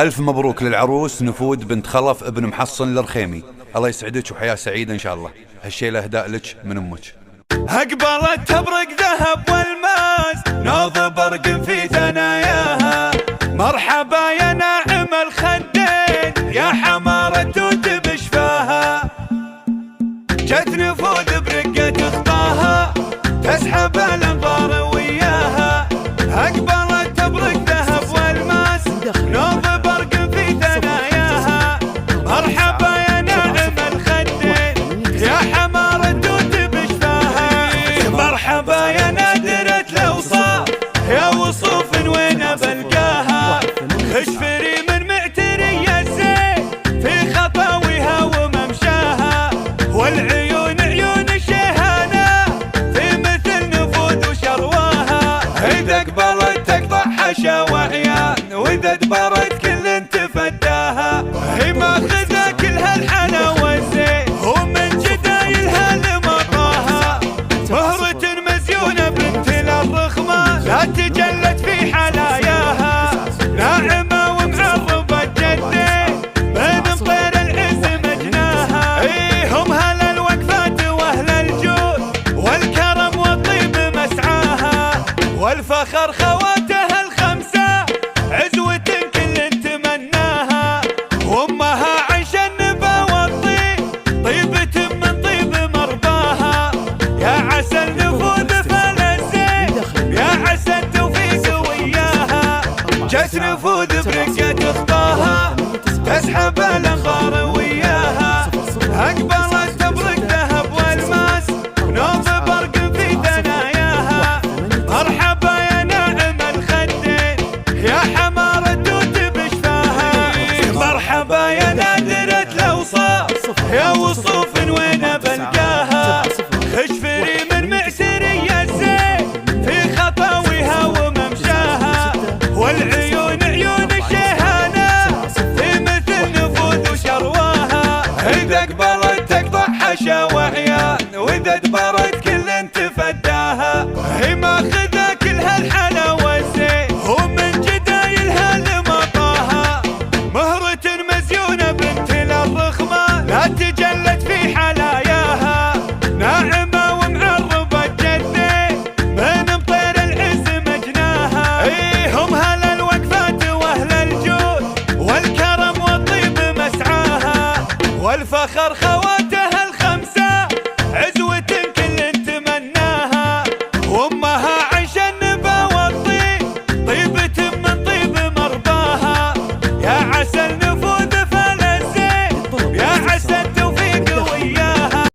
ألف مبروك للعروس نفود بنت خلف ابن محصن الرخيمي. الله يسعدك وحياة سعيدة إن شاء الله. هالشيلة أهداء لك من أمك. أقبلت تبرق ذهب والماس نوض برق في ثناياها. مرحبا يا ناعم الخدين يا حمارة توت بشفاها. جت نفود برقة خطاها تسحب الانظار وياها. أقبلت تبرق ذهب والماس نوض برق في ثناياها. مرحبا يا ناعم الخدين يا حمارة توت بشفاها. مرحبا يا نادرة الأوصاف يا وصوف وين بلقاها. خشفري من معتري الزين في خطاويها وممشاها. والعيون عيون الشيهانة في مثل نفود وشرواها. إذا قبلت تقطع حشا وعيان وإذا دبرت كل تفداها. هي ماخذة كل هالحلاوة الزين ومن جدايلها لمطاها. مهرة مزيونة بنت الرخمة لا تجلت في حلاياها. ناعمة ومعربة جدين من مطير العز مجناها. هم هل الوقفات واهل الجود والكرم والطيب مسعاها. والفخر خواتها الخمسة عزوة كل تمناها. وامها عيش النبا والطيب طيبة من طيب مرباها. يا عسل نفوذ فلسين يا عسل توفيق وياها. جت نفوذ برقة خطاها تسحب الانظار وياها. أقبلت تبرق ذهب والماس نوض برق في ثناياها. مرحبا يا ناعم الخدين يا حمارة توت بشفاها. مرحبا يا نادرة الأوصاف يا وصوف وين بلقاها. خشفري من معسري الزين في خطاويها وممشاها. والعيون عيون الشيهانة في مثل نفود وشرواها. إذا قبلت تقطع حشا وعيان وإذا دبرت كل تفداها. هي ماخذة كل هالحلاوة الزين ومن جدايلها لمطاها. مهرة مزيونة بنت الرخمة لا تجلت في حلاياها. ناعمة ومعربة جدين من مطير العز مجناها. هم هل الوقفات واهل الجود والكرم والطيب مسعاها. والفخر خواتها الخمسة عزوة كل تمناها. وامها عيش النبا والطيب طيبة من طيب مرباها. يا عسل